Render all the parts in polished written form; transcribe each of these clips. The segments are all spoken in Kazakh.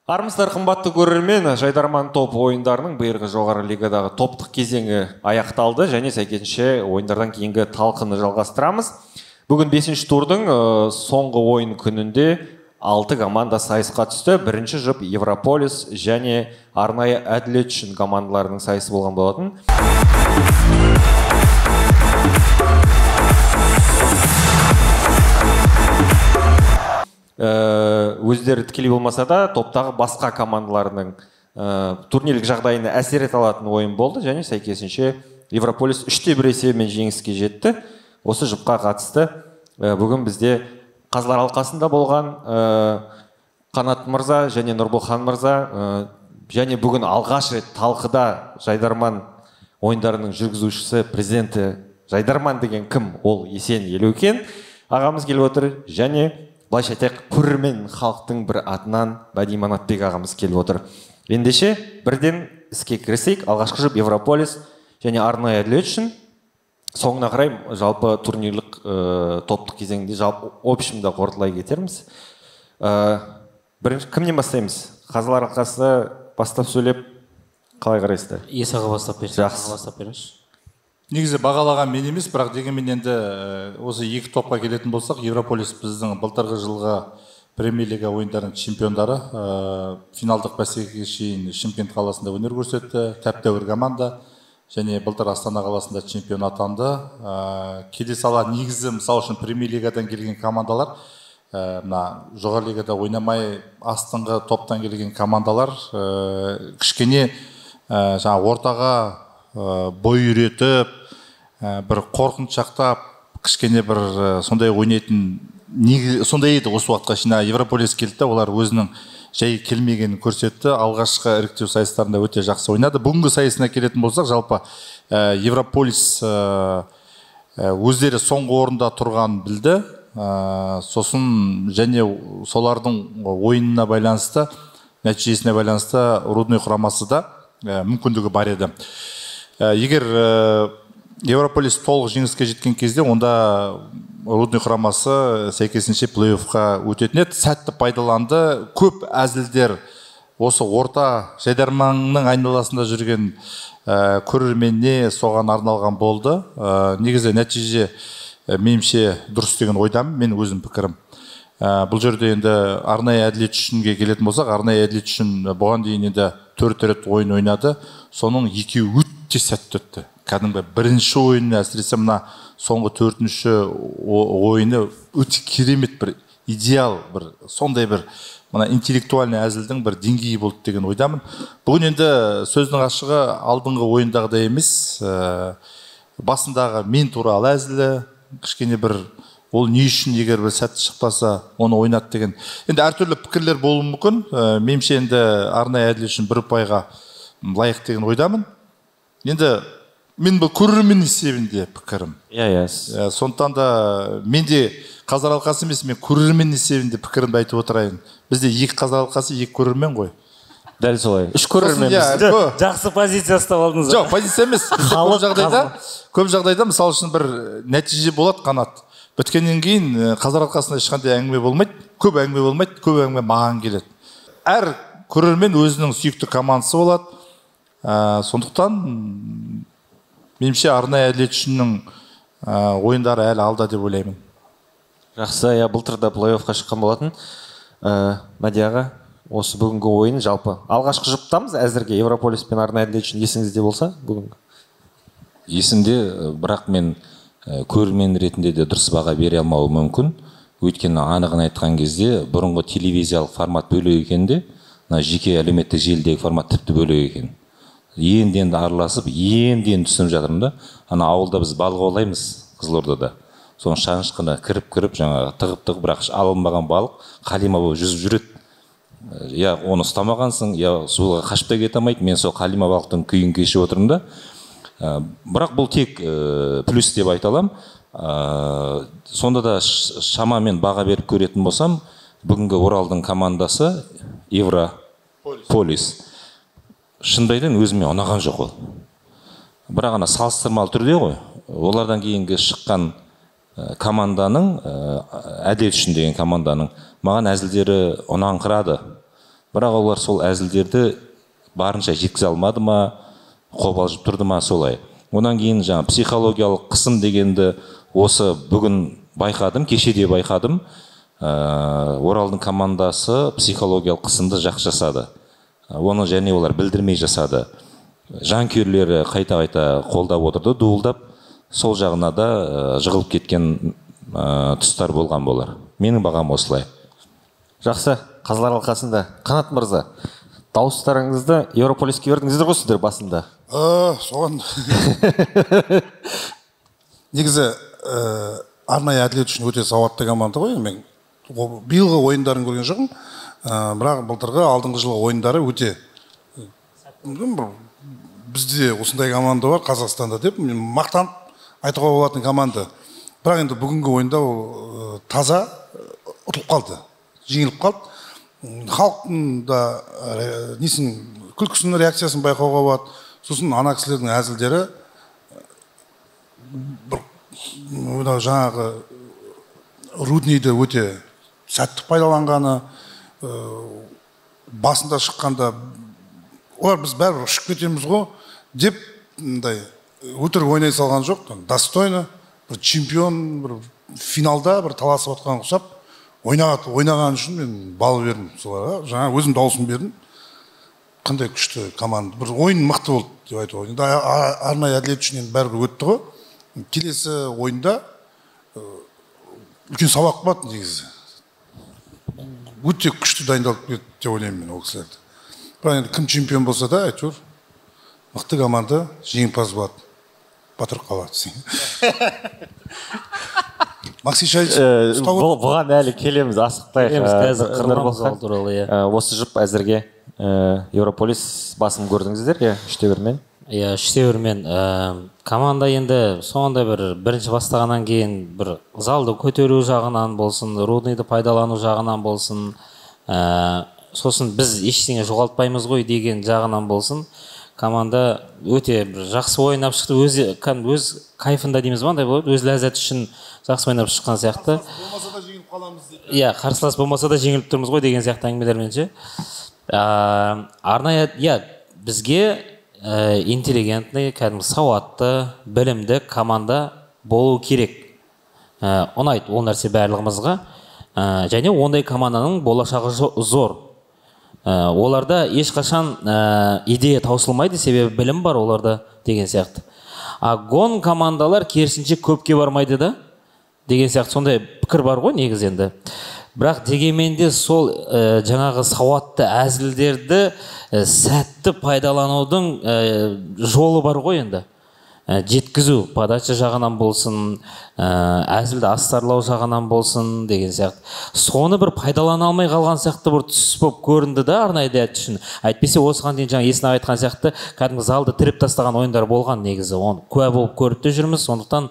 Армысыздар қымбатты көрермен, Жайдарман топ ойындарының биылғы жоғары лигадағы топтық кезеңі аяқталды және сәйкесінше ойындардан кейінгі талқыны жалғастырамыз. Бүгін 5-ші турдың соңғы ойын күнінде 6 команда сайысқа түсті. Бірінші жұп Европолис және арнайы әділет үшін командаларының сайысы болған болатын. Өздері тікелей болмаса да топтағы басқа командаларының турнирлік жағдайына әсер ете алатын ойын болды және сәйкесінше Европолис 3-1 есебімен жеңіске жетті. Осы жұпқа қатысты бүгін бізде Қазылар алқасында болған Қанат мырза және Нұрболхан мырза және бүгін алғаш рет талқыда Жайдарман ойындарының жүргізушісі, президенті Жайдарман деген кім? Ол Есен Елеукен ағамыз келіп отыр және былайша айтайық, көрермен халықтың бір атынан Бәди Манатбек ағамыз келіп отыр. Ендеше бірден іске кірісейік. Алғашқы жұп Европолис және арнайы әділет үшін соңына қарай жалпы турнирлік топтық кезеңде жалпы общымда қорытындылай кетерміз. Бірінші кімнен бастаймыз? Қазылар алқасы бастап сөйлеп қалай қарайсыздар? Есаға бастап беріңіз. Негізі бағалаған мен емес, бірақ дегенмен енді осы екі топқа келетін болсақ, Европолис біздің былтырғы жылға Премьер лига ойындарының чемпиондары, финалдық бәсекеге шейін Шымкент қаласында өнер көрсетті, тәп-тәуір команда және былтыр Астана қаласында чемпион атанды. Келе сала негізі мысалы үшін Премьер лигадан келген командалар, мына жоғары лигада ойнамай астыңғы топтан келген командалар кішкене жаңа ортаға бой үйретіп, бір қорқыншақтап, кішкене бір сондай ойнайтын, сондай еді осы уақытқа шейін. Европолис келді, олар өзінің жай келмегенін көрсетті. Алғашқы іріктеу сайыстарында өте жақсы ойнады. Бүгінгі сайысына келетін болсақ, жалпы Европолис өздері соңғы орында тұрған білді. Сосын және солардың ойынына байланысты, нәтижесіне байланысты Рудный құрамасы да мүмкіндігі бар еді. Егер Европолис толық жеңіске жеткен кезде, онда Рудный құрамасы сәйкесінше плей-оффқа өтетін еді. Сәтті пайдаланды. Көп әзілдер осы орта Жайдарманның айналасында жүрген көрерменіне соған арналған болды. Негізі нәтиже меніңше дұрыс деген ойдамын, мен өзім пікірім. Бұл жерде енді арнайы әділет үшінге келетін болсақ, арнайы әділет үшін бұған дейін енді 4 рет ойын ойнады. Соның екеуі өте сәтті өтті. Кәдімгі бірінші ойыны, әсіресе мына соңғы 4-ші ойыны өте керемет, бір идеал, бір сондай бір мына интеллектуальный әзілдің бір деңгейі болды деген ойдамын. Бүгін енді сөздің ашығы алдыңғы ойындағыдай емес, басындағы мен туралы әзілі, кішкене бір ол не үшін егер бір сәтті шықпаса, оны ойнады деген. Енді әртүрлі пікірлер болуы мүмкін. Меніңше енді арнайы әділет үшін 1 ұпайға лайық деген ойдамын. Енді мен бұл көрермен есебінде пікірім. Сондықтан да мен де Қазылар алқасы емес, мен көрермен есебінде пікірімді айтып отырайын. Бізде 2 Қазылар алқасы, 2 көрермен ғой. Дәл солай. 3 көрермен. Жақсы позиция ұстап алдыңыз. Жоқ, позиция емес. Көп жағдайда мысалы үшін бір нәтиже болады, Қанат. Біткеннен кейін Қазылар алқасында ешқандай әңгіме болмайды, көп әңгіме маған келеді. Әр көрермен өзінің сүйікті командасы болады. Сондықтан меніңше арнайы әділет үшіннің ойындары әлі алда деп ойлаймын. Жақсы, былтырда плей-оффқа шыққан болатын. Мәди аға, осы бүгінгі ойын жалпы алғашқы жұптамыз әзірге Европолис пен арнайы әділет үшін есіңізде болса бүгінгі? Есімде, бірақ мен көрермен ретінде де дұрыс баға бере алмауы мүмкін. Өйткені анығын айтқан кезде бұрынғы телевизиялық формат бөлек екенде, жеке әлеуметтік желідегі формат тіпті бөлек екен. Енді араласып, енді түсініп жатырмын да. Ана ауылда біз балық аулаймыз Қызылордада. Соның шанышқына кіріп, жаңағы тығып, бірақ алынбаған балық қалима болып жүзіп жүреді. Я оны ұстамағансың, я суға қашып та кете алмайды. Мен сол қалима балықтың күйін кешіп отырмын да. Бірақ бұл тек плюс деп айта аламын. Сонда да шамамен баға беріп көретін болсам, бүгінгі Оралдың командасы Европолис. Шындайдан өзіме ұнаған жоқ ол. Бірақ ана салыстырмалы түрде ғой. Олардан кейінгі шыққан команданың, әділет үшін деген команданың маған әзілдері ұнаңқырады. бірақ олар сол әзілдерді барынша жеткізе алмады ма, қобалжып тұрды ма, солай. Онан кейін жаңа психологиялық қысым дегенді осы бүгін байқадым, кешеде байқадым. Оралдың командасы психологиялық қысымды жақсы жасады. Оны және олар білдірмей жасады. Жанкүйерлері қайта-қайта қолдап отырды, дуылдап, сол жағына да жығылып кеткен тұстар болған болар. Менің бағам осылай. Жақсы, Қазылар алқасында. Қанат мырза, дауыстарыңызды Еурополиске бердіңіздер ғой сіздер басында? Соған негізі арнайы әділет үшін өте сауатты команда ғой. Мен биылғы ойындарын көрген жоқпын, бірақ былтырғы алдыңғы жылғы ойындары өте бізде осындай команда бар Қазақстанда деп мақтанып айтуға болатын команда. Бірақ енді бүгінгі ойында ол таза ұтылып қалды, жеңіліп қалды. Халықтың да күлкісінің реакциясын байқауға болады. Сосын ана кісілердің әзілдері жаңағы Рудныйды өте сәтті пайдаланғаны, басында шыққанда олар біз бәрібір ұшып кетеміз ғой деп өтірік ойнай салған жоқ. Достойно бір чемпион, бір финалда бір таласып отқан ұқсап ойнаған үшін мен бал бердім соларға. Жаңа өзім дауысын бердім. Қандай күшті команда, бір ойын мықты болды деп айтуға. Енді арнайы әділет үшін бәрібір өтті ғой. Келесі ойында үлкен сабақ болады негізі. Өте күшті дайындалып кетті деп ойлаймын мен ол кісілерді. Бірақ енді кім чемпион болса да, әйтеуір мықты команда жеңімпаз болады. Батырып қалады. Максим Шайдич, бұған әлі келеміз, асықтайық. Осы жұп әзірге Еурополис басым көрдіңіздер, 3-1-мен? 3-1-мен. Команда енді соңында бірінші бастағаннан кейін бір залды көтеру жағынан болсын, Рудныйды пайдалану жағынан болсын, сосын біз ештеңе жоғалтпаймыз ғой деген жағынан болсын, команда өте жақсы ойнап шықты, өз кайфында дейміз ба, өз ләззат үшін жақсы ойнап шыққан сияқты. Қарсылас болмаса да жеңіліп тұрмыз ғой деген сияқты әңгімелерменше. Арнайы, бізге интеллигентный, кәдімгі сауатты, білімді команда болу керек. Ұнайды ол нәрсе барлығымызға. Және ондай команданың болашағы зор. Оларда ешқашан идея таусылмайды, себебі білім бар оларда деген сияқты. Гон командалар керісінше көпке бармайды да деген сияқты сондай пікір бар ғой негіз енді. Бірақ дегенменде сол жаңағы сауатты әзілдерді сәтті пайдаланудың жолы бар ғой енді. Жеткізу, подача жағынан болсын, әзілді астарлау жағынан болсын деген сияқты. Соны бір пайдалана алмай қалған сияқты бір тұс болып көрінді да арнайы әділет үшін. Әйтпесе осыған дейін жаңа есіне айтқан сияқты кәдімгі залды тіреп тастаған ойындар болған негізі. Оны куә болып көріп те жүрміз. Сондықтан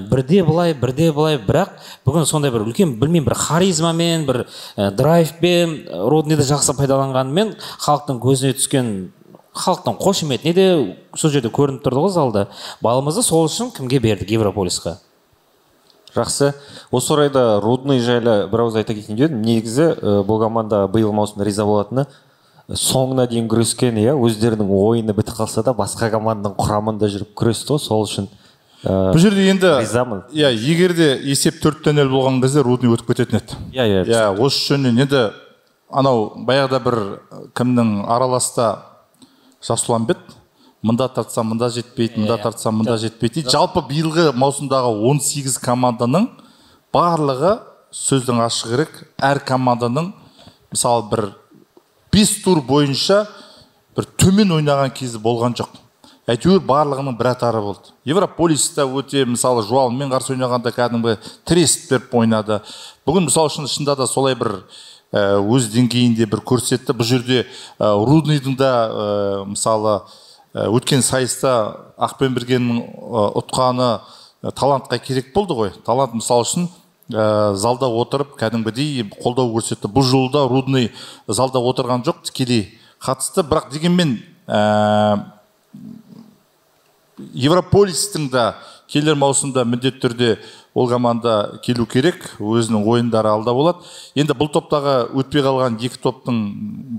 бірде былай, бірақ бүгін сондай бір үлкен, білмеймін, бір харизмамен, бір драйвпен, Рудныйды жақсы пайдаланғанымен халықтың көзіне түскен, халықтың қошеметіне де сол жерде көрініп тұрды ғой залда. Балымызды сол үшін кімге бердік? Еурополисқа. Жақсы. Осы орайда Рудный жайлы бір ауыз айта кетейін дедім. Негізі бұл команда биыл маусымда риза болатыны соңына дейін күрескен, өздерінің ойыны бітіп қалса да басқа команданың құрамында жүріп күресті ғой, сол үшін бұл жерде енді ризамын. Егер де есеп 4-0 болған кезде Рудный өтіп кететін еді. Осы жөнінен енді анау баяғыда бір кімнің араласта Жасұланбет, мында тартсам мында жетпейді, мында тартсам мында жетпейді. Жалпы биылғы маусымдағы 18 команданың барлығы сөздің ашық керек. Әр команданың мысалы бір 5 тур бойынша бір төмен ойнаған кезі болған жоқ. Әйтеуір барлығының бір атары болды. Еурополиста өте мысалы Жуалмен қарсы ойнағанда кәдімгі трест беріп ойнады. Бүгін мысалы шынында да солай бір өз деңгейінде бір көрсетті. Бұл жерде Рудныйдың да мысалы өткен сайыста Ақбердінің ұтқаны талантқа керек болды ғой. Талант мысалы үшін залда отырып кәдімгідей қолдау көрсетті. Бұл жолда Рудный залда отырған жоқ, тікелей қатысты. Бірақ дегенмен Еурополистің да келер маусымда міндетті түрде ол команда келу керек, өзінің ойындары алда болады. Енді бұл топтағы өтпей қалған екі топтың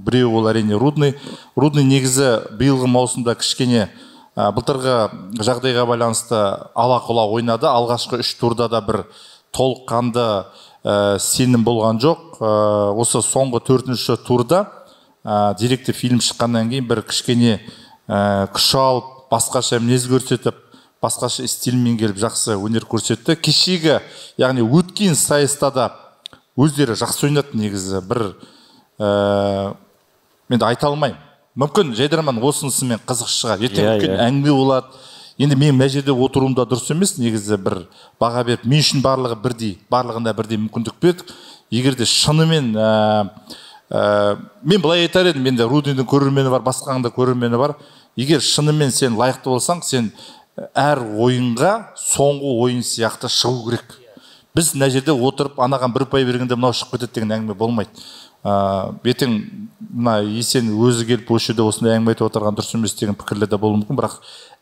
біреуі ол әрине Рудный негізі биылғы маусымда кішкене былтырғы жағдайға байланысты ала-құла ойнады. Алғашқы 3 турда да бір толыққанды сенім болған жоқ. Осы соңғы 4-ші турда деректі фильм шыққаннан кейін бір кішкене күш алып, басқаша мінез көрсетіп, басқаша стильмен келіп жақсы өнер көрсетті. Кешегі, яғни өткен сайыста да өздері жақсы ойнады негізі. Бір мен айта алмаймын. Мүмкін Жайдарман осынысымен қызық шығар. Ертең үлкен әңгіме болады. Енді мен мына жерде отыруымда дұрыс емес, негізі бір баға беріп, мен үшін барлығы бірдей, барлығында бірдей мүмкіндік бердік. Егер де шынымен мен былай айтар едім, менде Рудныйдың көрермені бар, басқаның да көрермені бар. Егер шынымен сен лайықты болсаң, сен әр ойынға соңғы ойын сияқты шығу керек. Біз мына жерде отырып, анаған 1 ұпай бергенде мынау шығып кетеді деген әңгіме болмайды. Ертең мына Есен өзі келіп осы жерде осындай әңгіме айтып отырған дұрыс емес деген пікірлер де болуы мүмкін, бірақ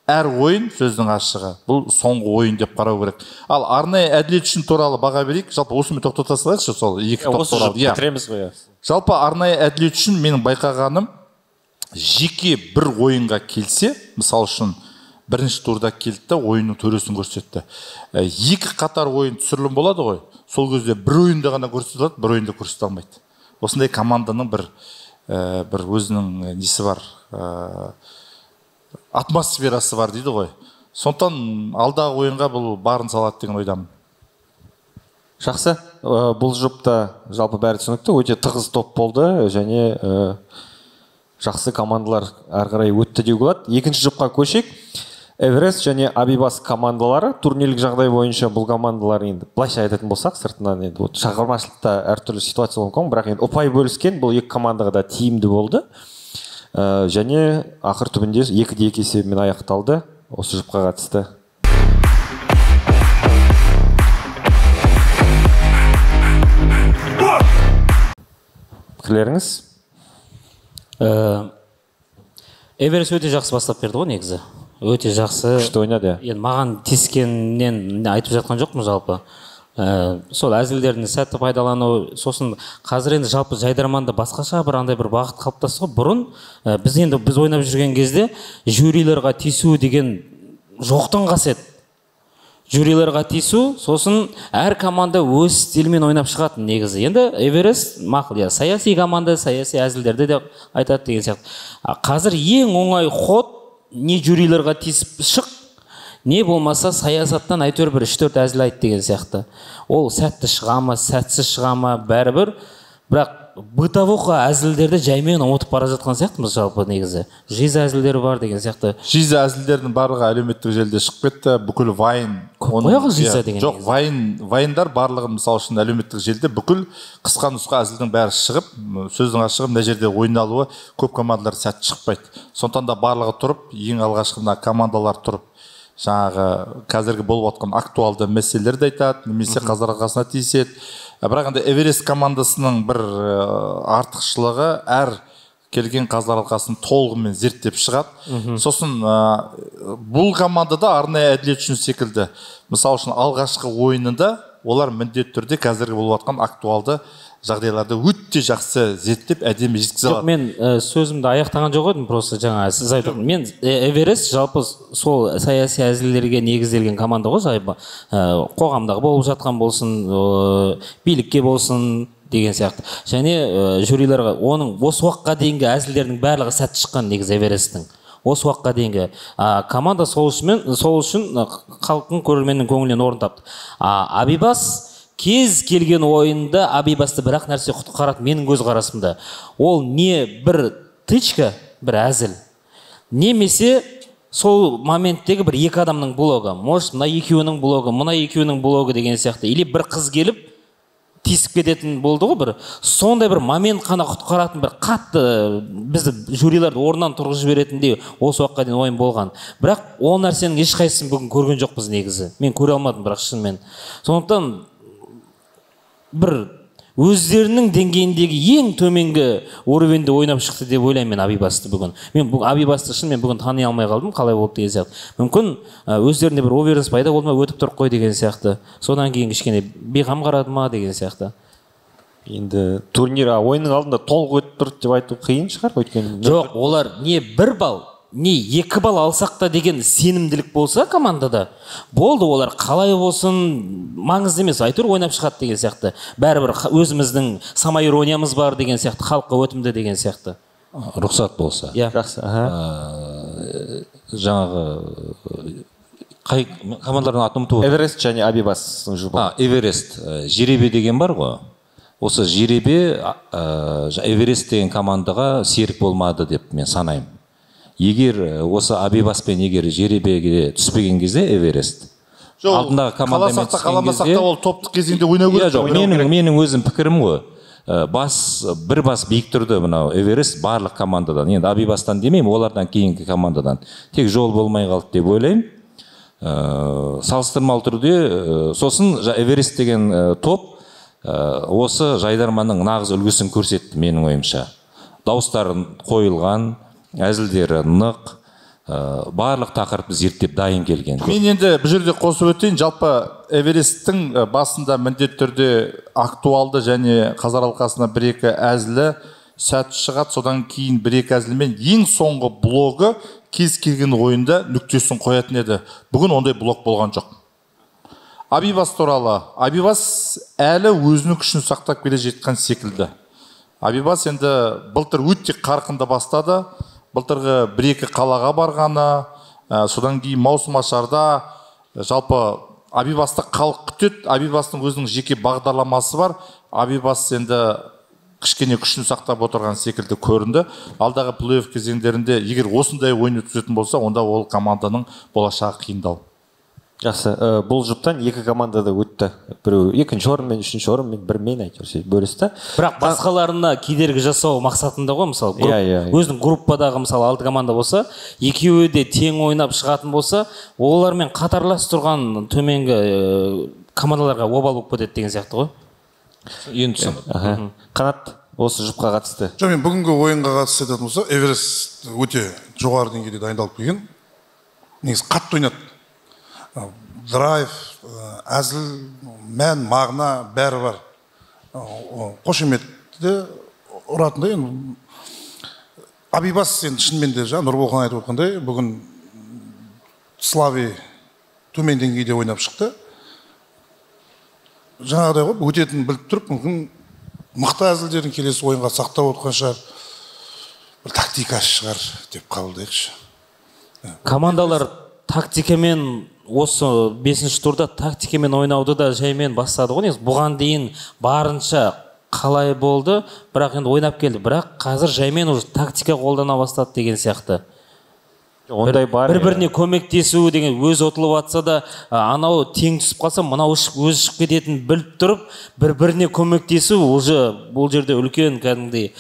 әр ойын сөздің ашығы. Бұл соңғы ойын деп қарау керек. Ал арнайы әділет үшін туралы баға берейік. Жалпы осымен тоқтата салайықшы, сол екі топ туралы. Бітіреміз ғой. Жалпы арнайы әділет үшін менің байқағаным, жеке бір ойынға келсе, мысалы үшін бірінші турда келді, ойынның төресін көрсетті. Екі қатар ойын түсірілім болады ғой. Сол кезде бір ойында ғана көрсетіледі, бір ойында көрсете алмайды. Осындай команданың бір өзінің несі бар, атмосферасы бар дейді ғой. Сондықтан алдағы ойынға бұл барын салады деген ойдамын. Жақсы, бұл жұпта жалпы бәрі түсінікті, өте тығыз топ болды және жақсы командалар ары қарай өтті деуге болады. Екінші жұпқа көшейік. Эверест және Абибас командалары турнирлік жағдай бойынша бұл командалар енді былайша айтатын болсақ, сыртынан енді шығармашылықта әртүрлі ситуация болған, бірақ енді ұпай бөліскен бұл екі командаға да тиімді болды. Және ақыр түбінде 2-2 есебімен аяқталды осы жұпқа қатысты. Пікірлеріңіз? Эверест өте жақсы бастап берді ғой негізі. Өте жақсы. Күшті ойнады. Енді маған тескеннен айтып жатқан жоқпын жалпы. Сол әзілдердің сәтті пайдалану, сосын қазір енді жалпы Жайдарманда басқаша бір андай бір бағыт қалыптасты ғой. Бұрын біз ойнап жүрген кезде жюрилерға тиісу деген жоқтың қасиет. Жюрилерға тиісу, сосын әр команда өз стильмен ойнап шығатын негізі. Енді Эверест мақұл, саяси команда, саяси әзілдерді де айтады деген сияқты. Қазір ең оңай ход не жюрилерға тиісіп шық, не болмаса саясаттан әйтеуір бір 3-4 әзіл айт деген сияқты. Ол сәтті шыға ма, сәтсіз шыға ма, бәрібір. Бірақ бытовуха әзілдерді жаймен ұмытып бара жатқан сияқтымыз жалпы негізі. Жиза әзілдері бар деген сияқты. Жиза әзілдердің барлығы әлеуметтік желіде шығып кетті. Бүкіл вайн. Қояғы жиза деген. Жоқ, вайндар барлығы мысалы үшін әлеуметтік желіде бүкіл қысқа нұсқа әзілдің бәрі шығып, сөздің ашығы мына жерде ойналуы көп командалар сәтті шықпайды. Сондықтан да барлығы тұрып, ең алғашқы командалар тұрып, жаңағы қазіргі болып жатқан актуалды мәселелерді айтады, немесе қазір арқасына тиіседі. Бірақ енді Эверест командасының бір артықшылығы әр келген қазылар алқасын толығымен зерттеп шығады. Сосын бұл командада арнайы әділет үшін секілді. Мысалы үшін алғашқы ойынында олар міндетті түрде қазіргі болып жатқан актуалды жағдайларды өте жақсы зерттеп әдемі жеткізе алады. Мен сөзімді аяқтаған жоқ едім, просто жаңа сіз айтып. Мен Эверест жалпы сол саяси әзілдерге негізделген команда ғой, жалпы қоғамдағы болып жатқан болсын, билікке болсын деген сияқты. Және жюрилерға оның осы уақытқа дейінгі әзілдердің барлығы сәтті шыққан негізі Эвересттің. Осы уақытқа дейінгі команда сол үшін халықтың көрерменнің көңілінен орын тапты. Абибас кез келген ойында Абибасты бірақ нәрсе құтқарады менің көз қарасымда. Ол не бір тычка, бір әзіл, немесе сол моменттегі бір екі адамның блогы, может мына екеуінің блогы, мына екеуінің блогы деген сияқты, или бір қыз келіп тиісіп кететін болды ғой, бір сондай бір момент қана құтқаратын бір қатты бізді жюрилерді орнынан тұрғызып жіберетіндей осы уақытқа дейін ойын болған. Бірақ ол нәрсенің ешқайсысын бүгін көрген жоқпыз негізі. Мен көре алмадым бірақ шынымен. Сондықтан бір өздерінің деңгейіндегі ең төменгі уровеньде ойнап шықты деп ойлаймын мен Абибасты бүгін. Мен Абибасты шын мен бүгін тани алмай қалдым, қалай болды деген сияқты. Мүмкін өздерінде бір оверенс пайда болмай өтіп тұрып қой деген сияқты. Содан кейін кішкене бейқам қарады ма деген сияқты. Енді турнир ойынның алдында толық өтіп тұрды деп айту қиын шығар, өйткені жоқ, олар не 1 балл, не 2 балл алсақ та деген сенімділік болса командада, болды, олар қалай болсын маңызды емес, әйтеуір ойнап шығады деген сияқты. Бәрібір өзіміздің самоирониямыз бар деген сияқты, халыққа өтімді деген сияқты. Рұқсат болса. Жақсы. Жаңағы қай командалардың атын ұмытып отырмын. Эверест және Абибастың жұбы. Эверест, Жеребе деген бар ғой. Осы Жеребе Эверест деген командаға серік болмады деп мен санаймын. Егер осы Абибаспен егер Жеребеге түспеген кезде Эверест алдындағы командамен түскен кезде ол топтық кезеңде ойнау керек. Менің өзім пікірім ғой. Бір бас биік тұрды мынау Эверест барлық командадан. Енді Абибастан демеймін, олардан кейінгі командадан. Тек жол болмай қалды деп ойлаймын. Салыстырмалы түрде сосын Эверест деген топ осы Жайдарманның нағыз үлгісін көрсетті менің ойымша. Дауыстарын қойылған, әзілдері нық, барлық тақырыпты зерттеп дайын келген. Мен енді бір жерде қосып өтейін, жалпы Эвересттің басында міндетті түрде актуалды және Қазылар алқасына 1-2 әзілі сәт шығады, содан кейін 1-2 әзілмен ең соңғы блогы кез келген ойында нүктесін қоятын еді. Бүгін ондай блог болған жоқ. Абибас туралы. Абибас әлі өзінің күшін сақтап келе жеткен секілді. Абибас енді былтыр өте қарқынды бастады. Былтырғы 1-2 қалаға барғаны, содан кейін маусым ашарда жалпы Абибасты халық күтеді. Абибастың өзінің жеке бағдарламасы бар. Абибас енді кішкене күшін сақтап отырған секілді көрінді. Алдағы плей-офф кезеңдерінде егер осындай ойын өткізетін болса, онда ол команданың болашағы қиындау. Жақсы, бұл жұптан 2 команда да өтті. Біреу 2-ші орынмен, 3-ші орынмен, 1-мен әйтеуір бөлісті. Бірақ басқаларына кедергі жасау мақсатында ғой, мысалы, өзінің группадағы мысалы 6 команда болса, екеуі де тең ойнап шығатын болса, олармен қатарлас тұрған төменгі командаларға обал болып кетеді деген сияқты ғой. Енді түсіндім. Қанат осы жұпқа қатысты. Жоқ, мен бүгінгі ойынға қатысты айтатын болса, Эверест өте жоғары деңгейде дайындалып келген. Негізі қатты ойнады. Драйв, әзіл, мән, мағына бәрі бар. Қошеметті ұратындай. Абибас енді шынымен де Нұрболхан айтып отқандай, бүгін Слави төмен деңгейде ойнап шықты. Жаңағыдай ғой, өтетінін біліп тұрып, мүмкін мықты әзілдерін келесі ойынға сақтап отқан шығар, бір тактика шығар деп қабылдайықшы. Командалар тактикамен осы 5-ші турда тактикамен ойнауды да жаймен бастады ғой. Бұған дейін барынша қалай болды, бірақ енді ойнап келді. Бірақ қазір жаймен уже тактика қолдана бастады деген сияқты. Ондай бар. Бір-біріне көмектесу деген өз ұтылып атса да, анау тең түсіп қалса, мынау өз шығып кететінін біліп тұрып, бір-біріне көмектесу уже бұл жерде үлкен кәдімгідей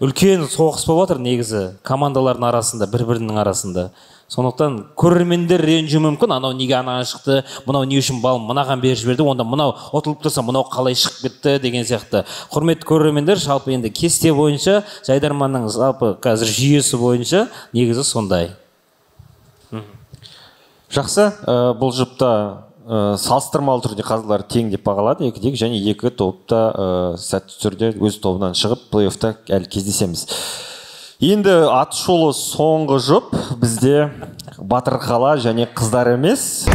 үлкен соғыс болып жатыр негізі командалардың арасында, бір-бірінің арасында. Сондықтан көрермендер ренжуі мүмкін, анау неге анаған шықты, мынау не үшін балым мынаған беріп жіберді, онда мынау ұтылып тұрса, мынау қалай шығып кетті деген сияқты. Құрметті көрермендер, жалпы енді кесте бойынша, Жайдарманның жалпы қазір жүйесі бойынша негізі сондай. Жақсы, бұл жұпта салыстырмалы түрде қазылар тең деп бағалады, 2-2 және 2 топта сәтті түрде өз тобынан шығып плей-оффта әлі кездесеміз. Енді атышулы соңғы жұп бізде Батыр қала және қыздар емес.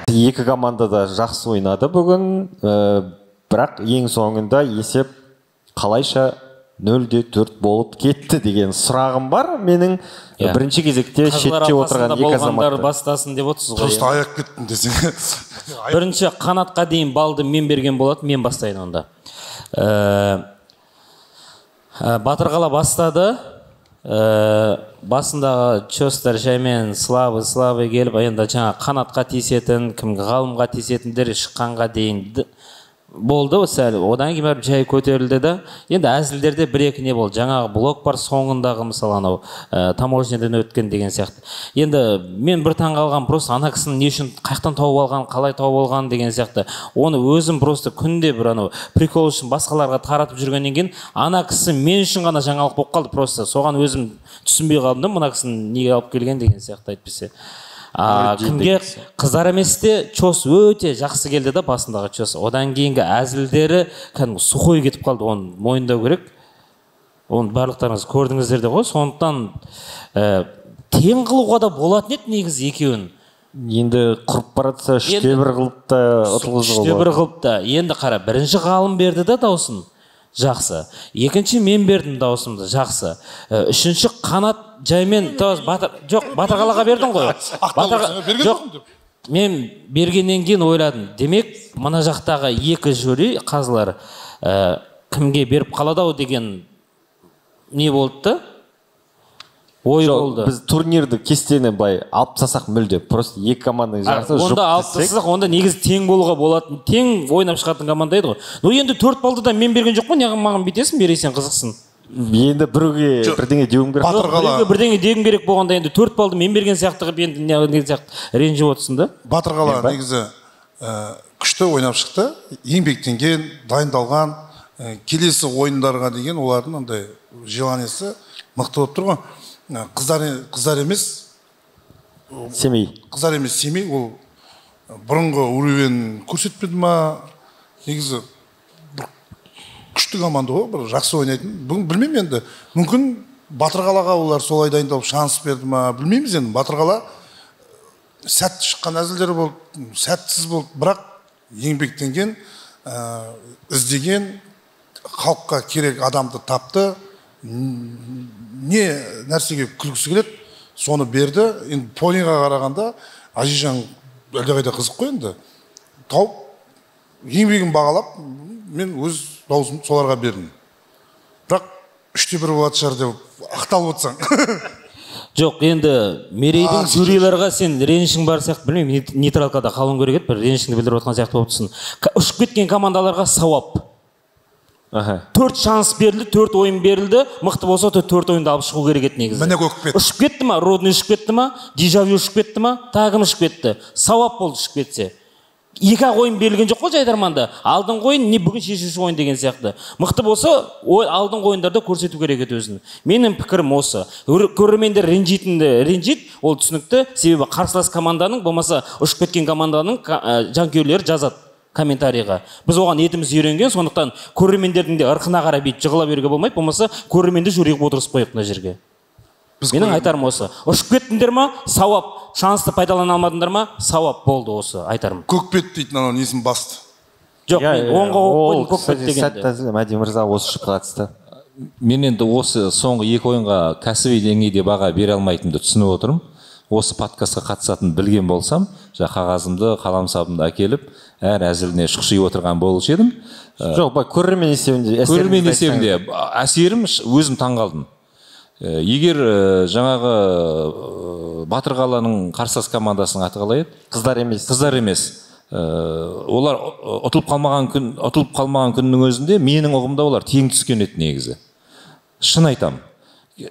Екі команда да жақсы ойнады бүгін, бірақ ең соңында есеп қалайша 0-4 болып кетті деген сұрағым бар. Менің бірінші кезекте шетте отырған екі азаматты. Бастасын деп отырсыз ғой. Просто аяқ кеттім десең. Бірінші қанатқа дейін балды мен берген болады, мен бастайын онда. Батырқала бастады. Басындағы чөстер жаймен слабы келіп, енді жаңа қанатқа тиісетін, кімге ғалымға тиісетіндер шыққанға дейін болды сәл, одан кейін бәрі жай көтерілді да. Енді әзілдерде 1-2 не болды. Жаңағы блок бар соңындағы мысалы анау таможнядан өткен деген сияқты. Енді мен бір таң қалған, просто ана кісінің не үшін қаяқтан тауып алған, қалай тауып алған деген сияқты. Оны өзім просто күнде бір анау прикол үшін басқаларға таратып жүргеннен кейін ана кісі мен үшін ғана жаңалық болып қалды, просто соған өзім түсінбей қалдым да, мына кісінің неге алып келген деген сияқты айтпесе. Кімге қыздар еместе чос өте жақсы келді да, басындағы чос. Одан кейінгі әзілдері кәдімгі сухой кетіп қалды, оны мойындау керек. Оны барлықтарыңыз көрдіңіздер де ғой. Сондықтан тең қылуға да болатын еді негізі екеуін. Енді құрып баратса 3-1 қылып та ұтылғызуға болады. 3-1 қылып та. Енді қара, бірінші ғалым берді да даусын. Жақсы. Екінші мен бердім даусымды. Жақсы. Үшінші қанат жаймен жоқ, Батырғалаға бердің ғой. Жоқ, мен бергеннен кейін ойладым. Демек, мына жақтағы екі жюри қазылар кімге беріп қалады-ау деген не болды да? Ой болды. Біз турнирді кестені былай алып тастасақ мүлде. Просто екі команданың жарысы жоқ. Онда алып тастасақ, онда негізі тең болуға болатын. Тең ойнап шығатын команда еді ғой. Но енді 4 балды да мен берген жоқ қой, неғып маған бүйтесің, бересен қызықсын. Енді біреуге бірдеңе деуім керек. Біреуге бірдеңе деуім керек болғанда енді 4 балды мен берген сияқты қылып енді не сияқты ренжіп отырсың да. Батырғала негізі күшті ойнап шықты, еңбектенген, дайындалған, келесі ойындарға деген олардың андай желаниесі мықты болып тұр ғой. Қыздар емес Семей. Қыздар емес Семей, ол бұрынғы уровень көрсетпеді ма? Негізі күшті команда ғой, бір жақсы ойнайтын. Бүгін білмеймін енді. Мүмкін Батырғалаға олар солай дайындалып шанс берді ма? Білмейміз енді. Батырғала сәтті шыққан әзілдері болды, сәтсіз болды, бірақ еңбектенген, іздеген, халыққа керек адамды тапты. Не нәрсеге күлгісі келеді, соны берді. Енді Пониға қарағанда Ажижан әлдеқайда қызық қой енді. Тауып, еңбегін бағалап, мен өз даусымды соларға бердім. Бірақ 3-1 болады шығар деп ақталып отырсаң. Жоқ, енді Мерейдің жюриларға сен ренішің бар сияқты, білмеймін, нейтралкада қалуың керек еді, бір ренішіңді білдіріп отқан сияқты болып тұрсың. Ұшып кеткен командаларға сауап. 4 шанс берілді, 4 ойын берілді, мықты болса 4 ойынды алып шығу керек еді негізі. Міне көкпет. Ұшып кетті ма, Родный ұшып кетті ма, Дежавю ұшып кетті ма, тағым ұшып кетті. Сауап болды ұшып кетсе. 2-ақ ойын берілген жоқ қой жайдарманда. Алдыңғы ойын не бүгін шешуші ойын деген сияқты. Мықты болса, алдыңғы ойындарда көрсету керек еді өзін. Менің пікірім осы. Көрермендер ренжит, ол түсінікті. Себебі қарсылас команданың, болмаса ұшып кеткен команданың жанкүйерлері жазады комментарийға. Біз оған етіміз үйренген, сондықтан көрермендердің де ырқына қарай бүйтіп жығыла беруге болмайды, болмаса көрерменді жюриге отырғызып қойық мына жерге. Менің айтарым осы. Ұшып кеттіңдер ма? Сауап. Шансты пайдалана алмадыңдар ма? Сауап болды осы айтарым. Көкпет дейтін анау несін басты. Жоқ, мен оңға қойдым көкпет дегенде. Сәтті әзіл, Мәди мырза осы ұшып қатысты. Мен енді осы соңғы 2 ойынға кәсіби деңгейде баға бере алмайтынымды түсініп отырмын. Осы подкастқа қатысатын білген болсам, қағазымды, қаламсабымды әкеліп, әр әзіліне шұқшиып отырған болушы едім. Жоқ, көрермен есебінде әсерім өзім таңғалдым. Егер жаңағы Батырғаланың қарсылас командасының аты қалай еді? Қыздар емес. Олар ұтылып қалмаған күннің өзінде менің ұғымда олар тең түскен еді негізі. Шын айтам.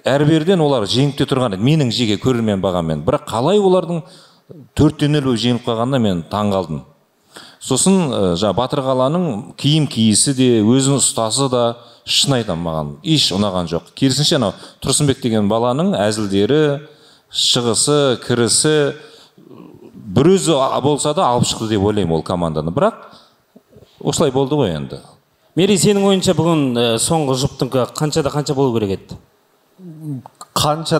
Әрберден олар жеңіп те тұрған еді менің жеке көрермен бағаммен. Бірақ қалай олардың 4-0 жеңіп қалғанына мен таңғалдым. Сосын Батырғаланың киім киісі де, өзінің ұстасы да шын айтам маған еш ұнаған жоқ. Керісінше анау Тұрсынбек деген баланың әзілдері, шығысы, кірісі бір өзі болса да алып шықты деп ойлаймын ол команданы. Бірақ осылай болды ғой енді. Мерей, сенің ойынша бүгін соңғы жұптың қанша болу керек еді? Қанша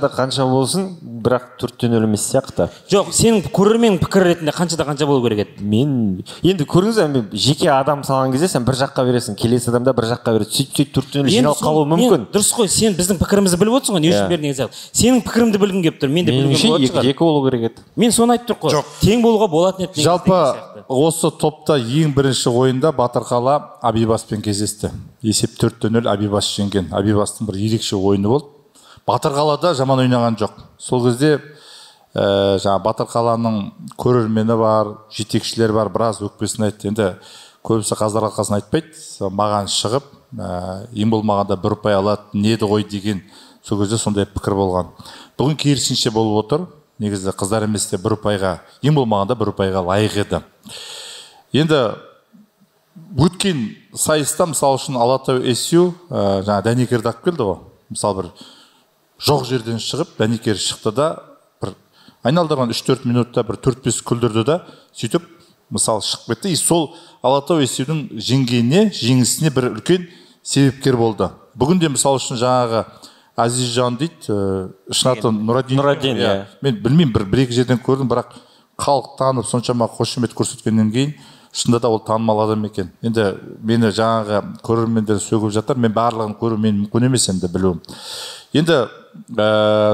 болсын, бірақ 4-0 емес сияқты. Жоқ, сенің көрермен пікір ретінде қанша болу керек еді? Мен енді көрдіңіз бе, жеке адам салған кезде сен бір жаққа бересің, келесі адам да бір жаққа береді. Сөйтіп 4-0 жиналып қалуы мүмкін. Дұрыс қой, сен біздің пікірімізді біліп отырсың ғой, не үшін бердің деген сияқты. Сенің пікіріңді білгім келіп тұр, мен де білгім болып шығар. 2 болу керек еді. Мен соны айтып тұрмын ғой. Тең болуға болатын еді. Жалпы осы топта ең бірінші ойында Батырғала Абибаспен кездесті. Есеп 4-0 Абибас жеңген. Абибастың бір ерекше ойыны болды. Батырғалада жаман ойнаған жоқ. Сол кезде Батырғаланың көрермені бар, жетекшілер бар, біраз өкпесін айтты. Енді көбісі қаздар алқасын айтпайды. Маған шығып, ең болмағанда 1 ұпай алады, неді ғой деген сол кезде сондай пікір болған. Бүгін керісінше болып отыр. Негізі қыздар еместе 1 ұпайға, ең болмағанда 1 ұпайға лайық еді. Енді өткен сайыста, мысалы үшін Алатау SU Дәнекерді алып келді ғой. Мысалы бір жоқ жерден шығып, Дәнекер шықты да, бір айналдырған 3-4 минутта бір 4-5 күлдірді да, сөйтіп мысалы шығып кетті. И сол Алатау есебінің жеңісіне бір үлкен себепкер болды. Бүгінде мысалы үшін жаңағы Азизжан дейді, шын аты Нұрадин. Мен білмеймін, бір-екі жерден көрдім, бірақ халық танып соншама қошемет көрсеткеннен кейін шынында да ол танымал адам екен. Енді мені жаңағы көрермендер сөгіп жатыр, мен барлығын көру мен мүмкін емес енді білуім. Енді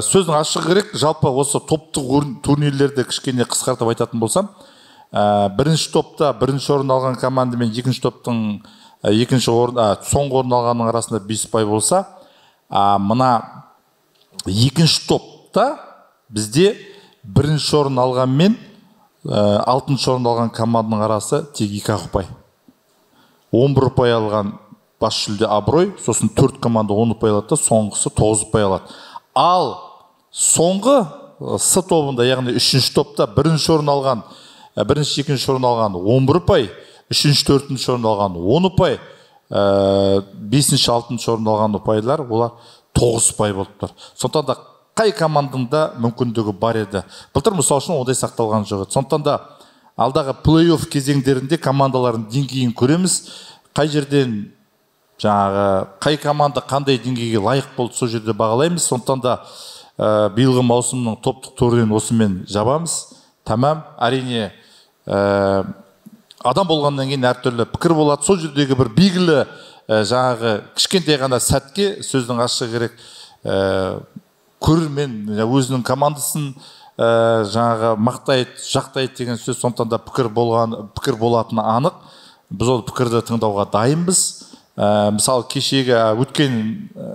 сөздің ашығы керек, жалпы осы топтық турнирлерді кішкене қысқартып айтатын болсам, бірінші топта бірінші орын алған команда мен екінші топтың соңғы орын алғанның арасында 5 ұпай болса, мына екінші топта бізде бірінші орын алған мен 6-шы орын алған команданың арасы тек 2 ұпай. 11 ұпай алған бас жүлде Абырой, сосын 4 команда 10 ұпай алады, соңғысы 9 ұпай алады. Ал соңғы С тобында, яғни 3-ші топта бірінші орын алған, бірінші, екінші орын алған 11 ұпай, 3-ші, 4-ші орын алған 10 ұпай, 5-ші, 6-ші орын алған ұпайлар, олар 9 ұпай болыптыр. Сондықтан да қай командында мүмкіндігі бар еді. Былтыр мысалы үшін ондай сақталған жоқ. Сондықтан да алдағы плей-офф кезеңдерінде командалардың деңгейін көреміз. Қай жерден жаңағы қай команда қандай деңгейге лайық болды, сол жерде бағалаймыз. Сондықтан да биылғы маусымның топтық турнирін осымен жабамыз. Тамам, әрине адам болғаннан кейін әртүрлі пікір болады. Сол жердегі бір белгілі жаңағы кішкентай ғана сәтке сөздің ашығы керек, көрермен өзінің командасын жаңағы мақтайды, жақтайды деген сөз. Сондықтан да пікір болатыны анық. Біз ол пікірді тыңдауға дайынбыз. Мысалы кешегі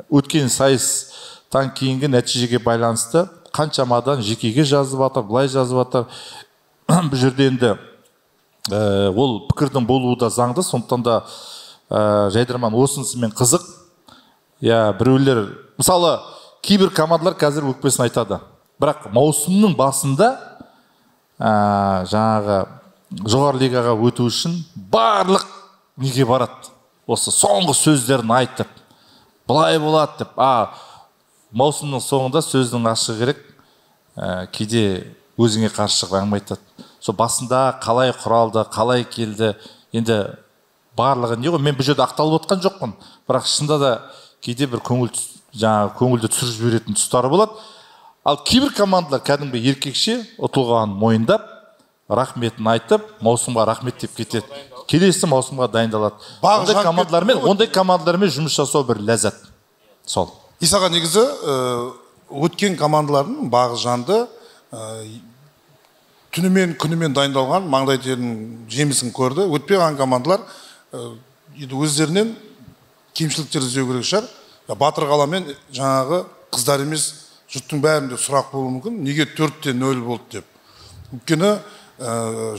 өткен сайыстан кейінгі нәтижеге байланысты қаншамадан жекеге жазып жатыр, былай жазып жатыр. Бұл жерде енді ол пікірдің болуы да заңды. Сондықтан да жайдарман осынысымен қызық. Біреулер мысалы кейбір командалар қазір өкпесін айтады. Бірақ маусымның басында жаңағы жоғары лигаға өту үшін барлық неге барады. Осы соңғы сөздерін айтып, былай болады деп. Маусымның соңында сөздің ашығы керек, кейде өзіңе қарсы шығып әңгіме айтады. Сол басында қалай құралды, қалай келді, енді барлығы не ғой, мен бұл жерде ақталып отқан жоқпын. Бірақ шында да кейде бір көңілді түсіріп жіберетін тұстары болады. Ал кейбір командалар кәдімгі еркекше ұтылғанын мойындап, рахметін айтып, маусымға рахмет деп кетеді. Келесі маусымға дайындалады. Ондай командалармен жұмыс жасау бір ләззат. Сол. Исаға негізі өткен командалардың бағы жанды түнімен күнімен дайындалған маңдай терінің жемісін көрді. Өтпеген командалар өздерінен кемшіліктер іздеу керек шығар. Батыр қаламен жаңағы қыздар емес, жұрттың бәрінде сұрақ болуы мүмкін. Неге 4-0 болды деп. Өйткені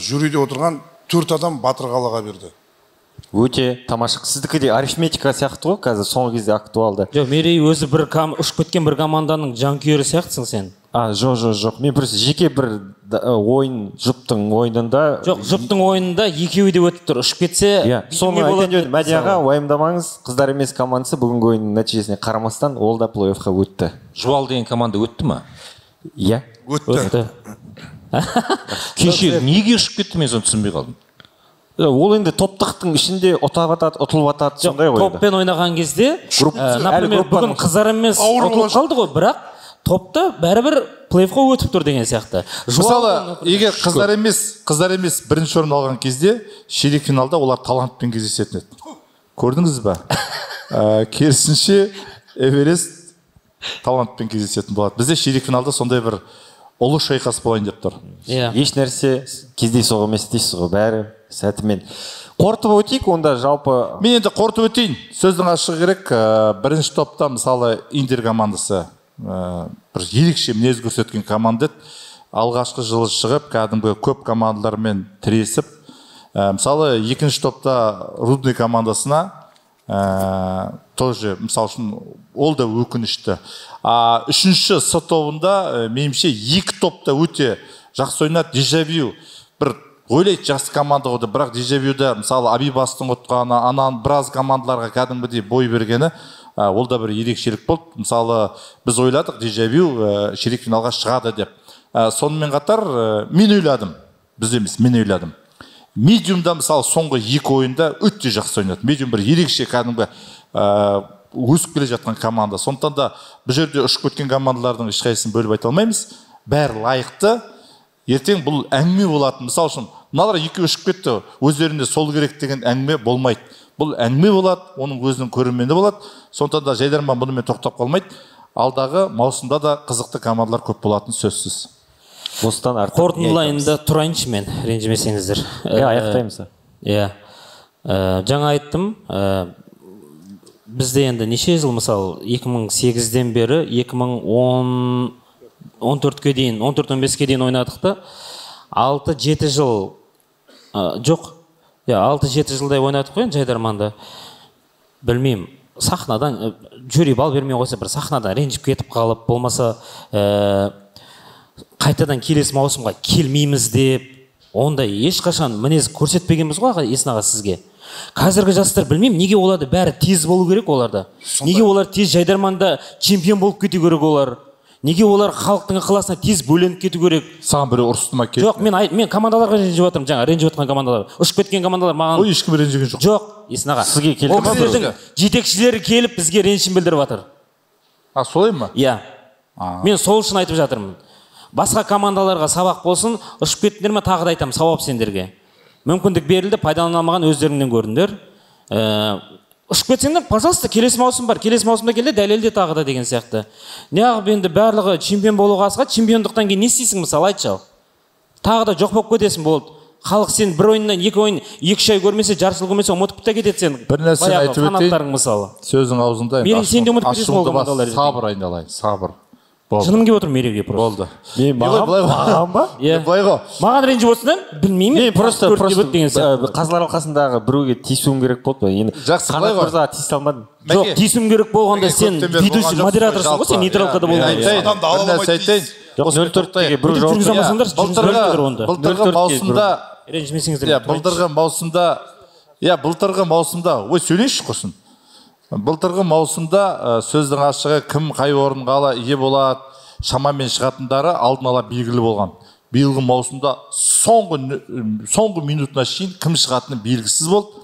жюриде отырған 4 адам Батыр қалаға берді. Өте тамаша. Сіздікі де арифметика сияқты ғой, қазір соңғы кезде актуалды. Жоқ, Мерей өзі ұшып кеткен бір команданың жанкүйері сияқтысың сен. Жоқ. Мен просто жеке бір ойын, жұптың ойынында... Жоқ, жұптың ойынында екеуі де өтіп тұр. Ұшып кетсе... Соны айтайын дедім. Мәдияға уайымдамаңыз, қыздар емес командасы бүгінгі ойынның нәтижесіне қарамастан ол да плей-оффқа өтті. Жуал деген команда өтті ма? Иә. Өтті. Кеше неге ұшып кетті, мен соны түсінбей қалдым. Ол енді топтықтың ішінде ұтылып атады, сондай ғой. Топпен ойнаған кезде, например, бүгін қыздар емес ұтылып қалды ғой, бірақ топта бәрібір плей-оффқа өтіп тұр деген сияқты. Мысалы, егер қыздар емес бірінші орын алған кезде, ширек финалда олар талантпен кездесетін еді. Көрдіңіз ба? Керісінше Эверест талантпен кездесетін болады. Бізде ширек финалда сондай бір ұлы шайқас болайын деп тұр. Еш нәрсе кездейсоқ емес дейсіз ғой, бәрі сәтімен. Қорытып өтейік, онда жалпы... Мен енді қорытып өтейін. Сөздің ашығы керек, бірінші топта мысалы Индер командасы бір ерекше мінез көрсеткен команда. Алғашқы жылы шығып, кәдімгі көп командалармен тіресіп. Мысалы екінші топта Рудный командасына тоже, мысалы үшін, ол да өкінішті. Үшінші С тобында, менімше, екі топта өте жақсы ойнады. Дежавю бір ойлайды жақсы команда қойды, бірақ Дежавюда, мысалы, Абибастың ұтқаны, анан біраз командаларға кәдімгідей бой бергені, ол да бір ерекшелік болды. Мысалы, біз ойладық, Дежавю ширек финалға шығады деп. Сонымен қатар мен ойладым, біз емес, мен ойладым. Медиумда мысалы соңғы 2 ойында өте жақсы ойнады. Медиум бір ерекше кәдімгі өсіп келе жатқан команда. Сондықтан да бұл жерде ұшып кеткен командалардың ешқайсысын бөліп айта алмаймыз. Бәрі лайықты. Ертең бұл әңгіме болатын. Мысалы үшін мыналар 2 ұшып кетті, өздерінде сол керек деген әңгіме болмайды. Бұл әңгіме болады, оның өзінің көрермені болады. Сондықтан да Жайдарман бұнымен тоқтап қалмайды. Алдағы маусымда да қызықты командалар көп болатын сөзсіз. Осыдан артық Қорытындылайында тұрайыншы мен, ренжімесеңіздер. Аяқтаймыз. Иә. Жаңа айттым, бізде енді неше жыл, мысалы 2008-ден бері 2014-ке дейін, 14-15-ке дейін ойнадық та, 6-7 жыл жоқ. 6-7 жылдай ойнадық қой Жайдарманда. Білмеймін, сахнадан жюри бал бермей қойса, бір сахнадан ренжіп кетіп қалып, болмаса қайтадан келесі маусымға келмейміз деп, ондай ешқашан мінез көрсетпегенбіз ғой Есін аға сізге. Қазіргі жастар білмеймін, неге оларды бәрі тез болу керек оларда. Неге олар тез Жайдарманда чемпион болып кету керек олар. Неге олар халықтың ықыласына тез бөленіп кету керек. Саған біреу ұрыстыма кетті. Жоқ, мен командаларға ренжіп жатырмын, жаңа ренжіп жатқан командалар. Ұшып кеткен командалар маған. Ой, ешкім ренжіген жоқ. Жоқ, Есін аға. Сізге келді ма? Ол кісілердің жетекшілері келіп бізге ренішін білдіріп жатыр. Солай ма? Иә. Мен сол үшін айтып жатырмын. Басқа командаларға сабақ болсын, ұшып кеттіңдер ме, тағы да айтамын, сауап сендерге. Мүмкіндік берілді, пайдалана алмаған өздеріңнен көрдіңдер. Ұшып кетсеңдер, пожалуйста, келесі маусым бар, келесі маусымда келді, дәлелде тағы да деген сияқты. Неғып енді барлығы чемпион болуға асыға, чемпиондықтан кейін не істейсің мысалы, айтшы ал. Тағы да жоқ болып кетесің болды. Халық сен бір ойыннан 2 ойын 2 ай көрмесе, жарты жыл көрмесе, ұмытып та кетеді сен. Бір нәрсені айтып өтейін. Сөздің аузында. Сен де ұмытып кетесің ол командалар. Сабыр айналайын, сабыр. Шыным келіп отыр мереге просто. Болды. Маған ба? Былай ғой. Маған ренжіп отырсың, білмеймін. Мен просто Қазылар алқасындағы біреуге тиісуім керек болды. Енді Қанат мырзаға тиісе алмадым. Жоқ, тиісуім керек болғанда сен ведущий модераторсың ғой, сен нейтралкада болмайсың. Адамды ала алмайды. 04-тегі біреу жауап былтырғы маусымда, ой сөйлейші құрсын. Былтырғы маусымда сөздің ашығы кім қай орынға ие болады, шамамен шығатындары алдын ала белгілі болған. Биылғы маусымда соңғы минутына шейін кім шығатыны белгісіз болды.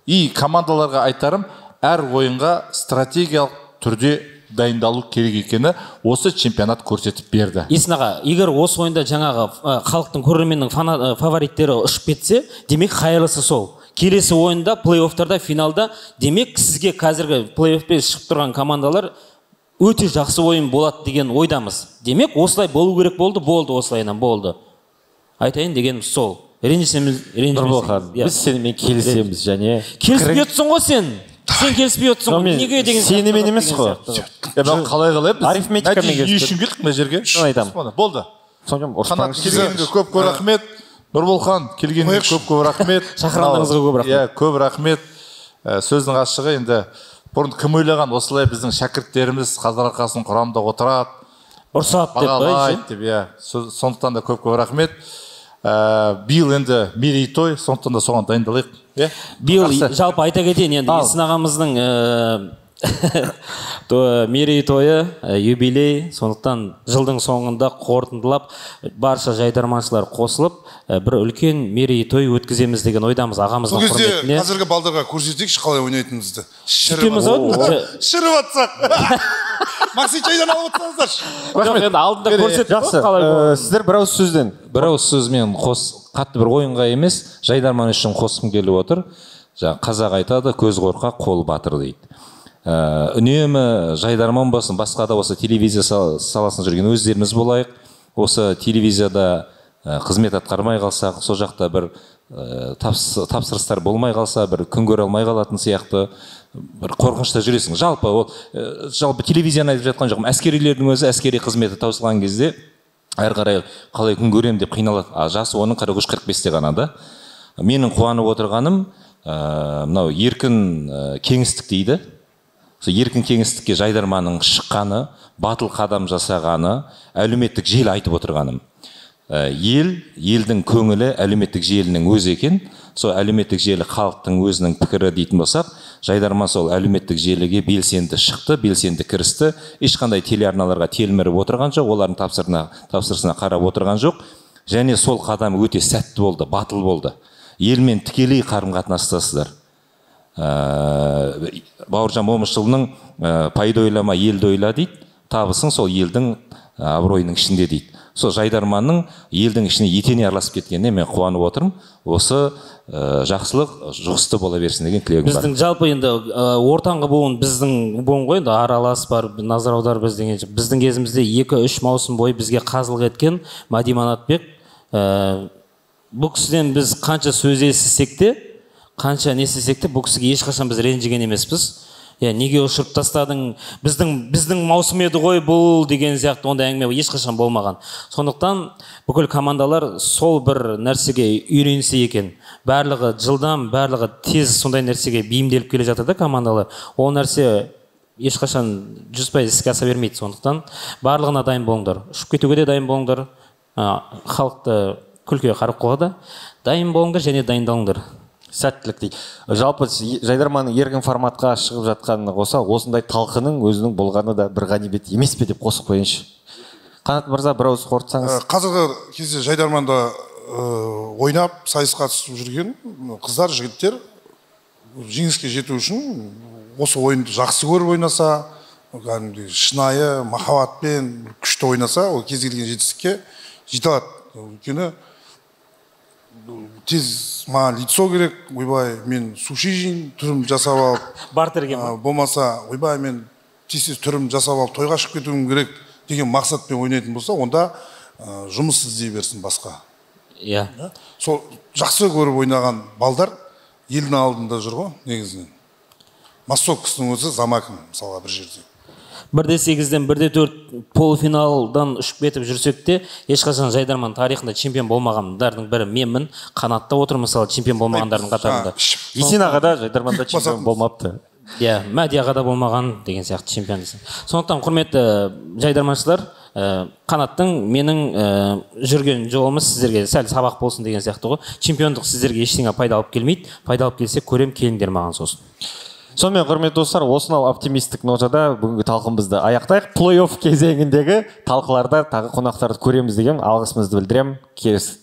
И командаларға айтарым, әр ойынға стратегиялық түрде дайындалу керек екені осы чемпионат көрсетіп берді. Есін аға, егер осы ойында жаңағы халықтың көрерменнің фавориттері ұшып кетсе, демек қайырлысы сол. Келесі ойында, плей-оффтарда, финалда, демек сізге қазіргі плей-оффпен шығып тұрған командалар өте жақсы ойын болады деген ойдамыз. Демек осылай болу керек болды осылайынан болды. Айтайын дегеніміз сол. Ренжімесеңіз. Біз сенімен келісеміз және келіспей отырсың ғой сен. Сен келіспей отырсың ғой. Неге деген сенімен емес қой. Қалай арифметикамен келістік. Нәтиже үшін келдік мына жерге. Болды. Қанат келгенге көп рахмет. Нұрболхан келгенге көп рахмет. Шақырғаныңызға көп рахмет. Иә, көп рахмет. Сөздің ашығы енді бұрын кім ойлаған осылай біздің шәкірттеріміз Қазылар алқасының құрамында отырады. Ұрсат деп, иә. Сондықтан да көп рахмет. Биыл енді мерейтой, сондықтан да соған дайындалайық. Биыл жалпы айта кетейін енді Есін ағамыздың мерейтойы, юбилей, сондықтан жылдың соңында қорытындылап барша жайдарманшылар қосылып бір үлкен мерейтой өткіземіз деген ойдамыз ағамыздың құрметіне. Бұл кезде қазіргі балдарға көрсетейікші қалай ойнайтынымызды. Шіріп атсақ. Максим чайдан алып отырсаңыздаршы. Жоқ, енді алдында көрсетіп жақсы. Сіздер бір ауыз сөзден. Бір ауыз сөзмен қатты бір ойынға емес, Жайдарман үшін қосқым келіп отыр. Қазақ айтады, көз қорқақ, қол батыр дейді. Үнемі Жайдарман болсын, басқа да осы телевизия саласында жүрген өздеріміз болайық. Осы телевизияда қызмет атқармай қалсақ, сол жақта бір тапсырыстар болмай қалса, бір күн көре алмай қалатын сияқты бір қорқынышта жүресің. Жалпы телевизияны айтып жатқан жоқпын. Әскерилердің өзі әскери қызметі таусылған кезде әрі қарай қалай күн көрем деп қиналады. Жасы оның 43-45-те ғана да. Менің қуанып отырғаным мынау еркін кеңістік дейді. Еркін кеңістікке Жайдарманның шыққаны, батыл қадам жасағаны, әлеуметтік желі айтып отырғаным. елдің көңілі әлеуметтік желінің өзі екен. Сол әлеуметтік желі халықтың өзінің пікірі дейтін болсақ, Жайдарман сол әлеуметтік желіге белсенді шықты, белсенді кірісті. Ешқандай телеарналарға телміріп отырған жоқ, олардың тапсырысына қарап отырған жоқ. Және сол қадам өте сәтті болды, батыл болды. Елмен тікелей қарым-қатынастасыздар. Бауыржан Момышұлының пайда ойлама, елді ойла дейді, табысың сол елдің абыройының ішінде дейді. Сол Жайдарманның елдің ішіне етене араласып кеткеніне мен қуанып отырмын. Осы жақсылық жұғысты бола берсін деген тілегім бар. Біздің жалпы енді ортаңғы буын біздің буын ғой, енді аралас бар, назар аудар біздің кезімізде 2-3 маусым бойы бізге қазылық еткен Мади Манатбек. Бұл кісіден біз қанша сөз естісек те, қанша не істесек те, бұл кісіге ешқашан біз ренжіген емеспіз. Неге ұшырып тастадың, біздің маусым еді ғой бұл деген сияқты ондай әңгіме ешқашан болмаған. Сондықтан бүкіл командалар сол бір нәрсеге үйренсе екен. Барлығы жылдам, барлығы тез сондай нәрсеге бейімделіп келе жатыр да командалар. Ол нәрсе ешқашан 100% іске аса бермейді. Сондықтан барлығына дайын болыңдар. Ұшып кетуге де дайын болыңдар. Халықты күлкіге қарап қоюға да дайын болыңдар және дайындалыңдар. Сәттілік дейді. Жалпы Жайдарманның еркін форматқа шығып жатқанына қоса, осындай талқының өзінің болғаны да бір ғанибет емес пе деп қосып қойыншы. Қанат мырза, бір ауыз қорытсаңыз. Қазіргі кезде Жайдарманда ойнап, сайыс қатысып жүрген қыздар, жігіттер жеңіске жету үшін осы ойынды жақсы көріп ойнаса, шынайы махаббатпен күшті ойнаса, ол кез келген жетістікке жете алады. Өйткені тез маған лицо керек, ойбай мен суши жейін, түрім жасап алып, бартерге болмаса ойбай мен тез түрім жасап алып тойға шығып кетуім керек деген мақсатпен ойнайтын болса, онда жұмыс іздей берсін басқа. Сол жақсы көріп ойнаған балдар елдің алдында жүр ғой негізінен. Массовкасының өзі Замакин мысалға бір жерде. 1-8-ден 1-4 полуфиналдан ұшып кетіп жүрсек те, ешқашан Жайдарман тарихында чемпион болмағандардың бірі менмін. Қанатта отыр мысалы чемпион болмағандардың қатарында. Есен аға да Жайдарманда чемпион болмапты. Мәди аға да болмаған деген сияқты чемпион десең. Сондықтан құрметті Жайдарманшылар, Қанаттың менің жүрген жолымыз сіздерге сәл сабақ болсын деген сияқты ғой. Чемпиондық сіздерге ештеңе пайда алып келмейді. Пайда алып келсе көрем, келіңдер маған сосын. Сонымен құрметті достар, осынау оптимистік нотада бүгінгі талқымызды аяқтайық. Плей-офф кезеңіндегі талқыларда тағы қонақтарды көреміз деген алғысымызды білдіремін. Келесі